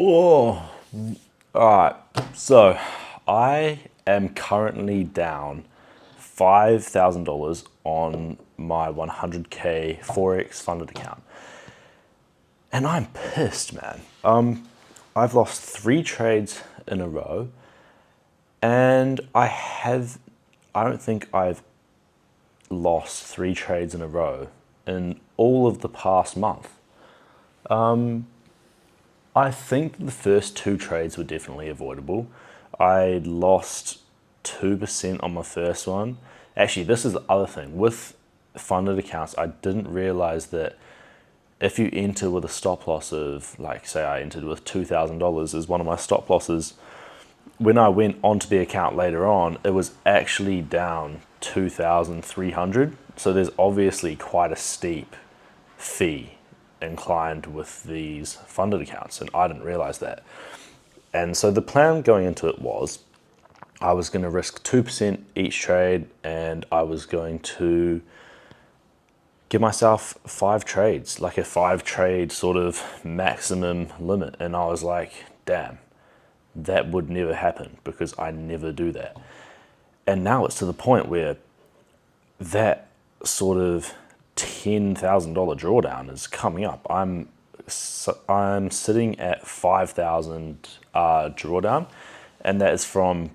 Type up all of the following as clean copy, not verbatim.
Oh, all right. So I am currently down $5,000 on my 100K Forex funded account. And I'm pissed, man. I've lost 3 trades in a row, and I don't think I've lost 3 trades in a row in all of the past month. I think the first 2 trades were definitely avoidable. I lost 2% on my first one. Actually, this is the other thing. With funded accounts, I didn't realize that if you enter with a stop loss of, like, say I entered with $2,000 as one of my stop losses, when I went onto the account later on, it was actually down 2,300. So there's obviously quite a steep fee inclined with these funded accounts, and I didn't realize that. And so the plan going into it was I was going to risk 2% each trade, and I was going to give myself 5 trades, like a 5 trade sort of maximum limit. And I was like, damn, that would never happen because I never do that. And now it's to the point where that sort of $10,000 drawdown is coming up. I'm sitting at 5,000 drawdown, and that is from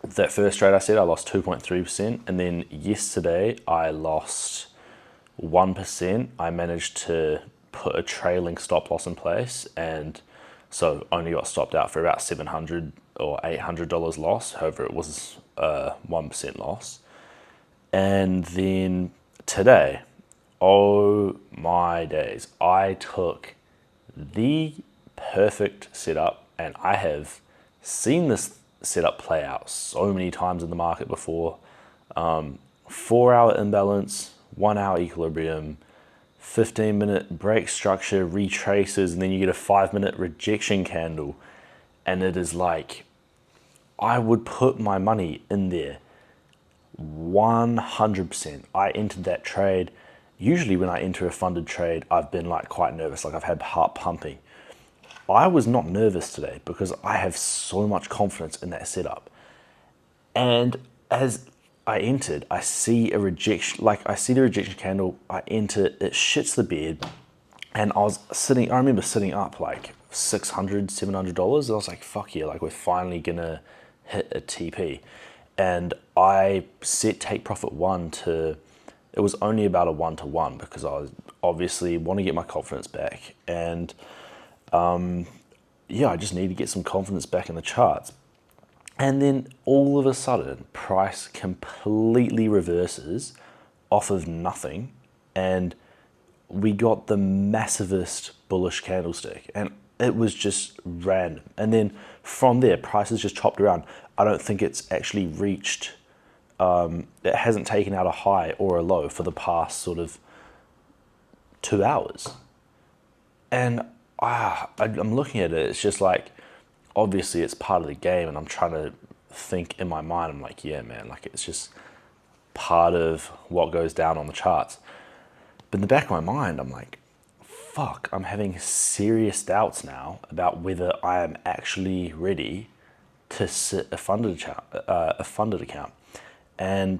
that first trade I said I lost 2.3%, and then yesterday I lost 1%. I managed to put a trailing stop loss in place, and so only got stopped out for about $700 or $800 loss. However, it was a 1% loss. And then today, oh my days, I took the perfect setup, and I have seen this setup play out so many times in the market before. 4-hour imbalance, 1-hour equilibrium, 15-minute break structure, retraces, and then you get a 5-minute rejection candle. And it is like, I would put my money in there 100%. I entered that trade. Usually when I enter a funded trade, I've been like quite nervous, like I've had heart pumping. I was not nervous today because I have so much confidence in that setup. And as I entered, I see a rejection, like I see the rejection candle, I enter, it shits the bed. And I remember sitting up like $600, $700. And I was like, fuck yeah, like we're finally gonna hit a TP. And I set take profit 1 to, it was only about a 1-to-1 because I was obviously want to get my confidence back. And yeah, I just need to get some confidence back in the charts. And then all of a sudden, price completely reverses off of nothing, and we got the massivest bullish candlestick, and it was just random. And then from there, prices just chopped around. I don't think it's actually reached, it hasn't taken out a high or a low for the past sort of 2 hours. And I'm looking at it, it's just like, obviously it's part of the game, and I'm trying to think in my mind, I'm like, yeah, man, like it's just part of what goes down on the charts. But in the back of my mind, I'm like, fuck, I'm having serious doubts now about whether I am actually ready to sit a funded account. And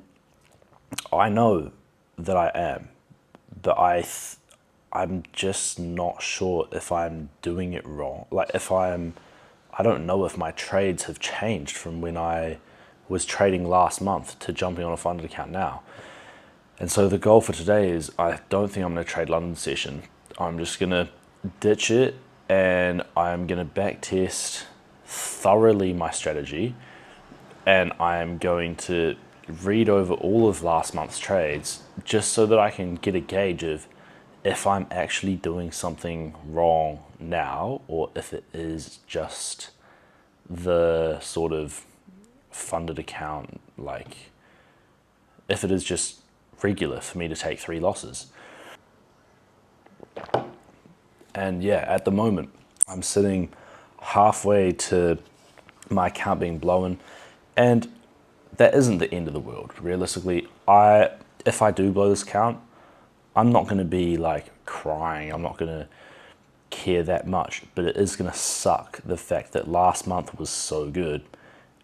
I know that I am, but I'm just not sure if I'm doing it wrong. Like I don't know if my trades have changed from when I was trading last month to jumping on a funded account now. And so the goal for today is, I don't think I'm going to trade London session. I'm just going to ditch it, and I'm going to backtest thoroughly my strategy, and I'm going to read over all of last month's trades just so that I can get a gauge of if I'm actually doing something wrong now, or if it is just the sort of funded account, like if it is just regular for me to take 3 losses. And yeah, at the moment, I'm sitting halfway to my account being blown, and that isn't the end of the world. Realistically, if I do blow this account, I'm not going to be like crying. I'm not going to care that much, but it is going to suck the fact that last month was so good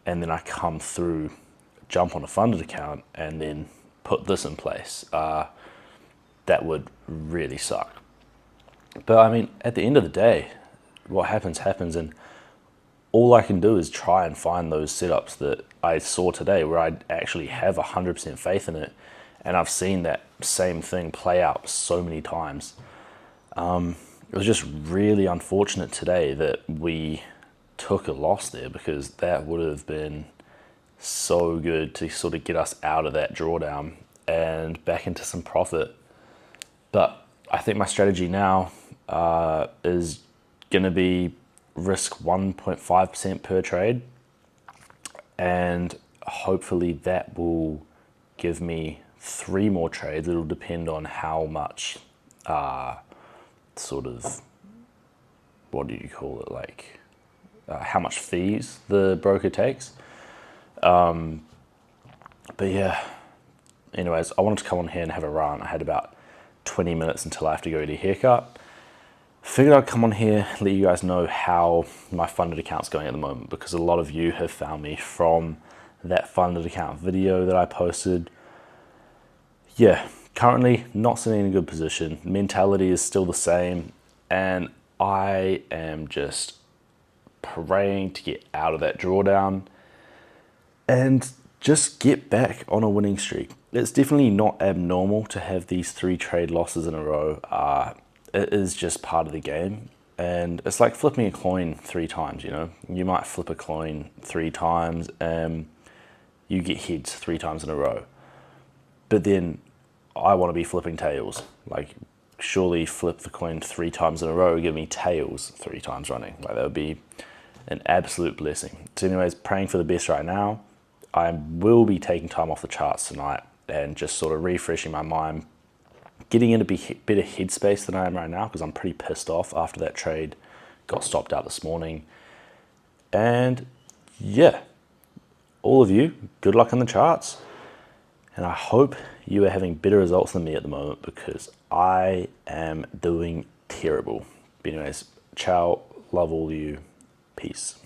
and then I come through, jump on a funded account and then put this in place. That would really suck. But I mean, at the end of the day, what happens, and all I can do is try and find those setups that I saw today where I actually have 100% faith in it. And I've seen that same thing play out so many times. It was just really unfortunate today that we took a loss there, because that would have been so good to sort of get us out of that drawdown and back into some profit. But I think my strategy now is going to be risk 1.5% per trade, and hopefully that will give me 3 more trades. It'll depend on how much sort of, what do you call it, like how much fees the broker takes. But yeah, anyways, I wanted to come on here and have a run. I had about 20 minutes until I have to go get a haircut. Figured I'd come on here, let you guys know how my funded account's going at the moment, because a lot of you have found me from that funded account video that I posted. Yeah, currently not sitting in a good position. Mentality is still the same, and I am just praying to get out of that drawdown and just get back on a winning streak. It's definitely not abnormal to have these 3 trade losses in a row. It is just part of the game, and it's like flipping a coin 3 times, you know? You might flip a coin 3 times and you get heads 3 times in a row. But then I want to be flipping tails. Like, surely flip the coin 3 times in a row, give me tails 3 times running. Like, that would be an absolute blessing. So anyways, praying for the best right now. I will be taking time off the charts tonight and just sort of refreshing my mind, getting into better headspace than I am right now, because I'm pretty pissed off after that trade got stopped out this morning. And yeah, all of you, good luck on the charts. And I hope you are having better results than me at the moment, because I am doing terrible. But anyways, ciao, love all of you, peace.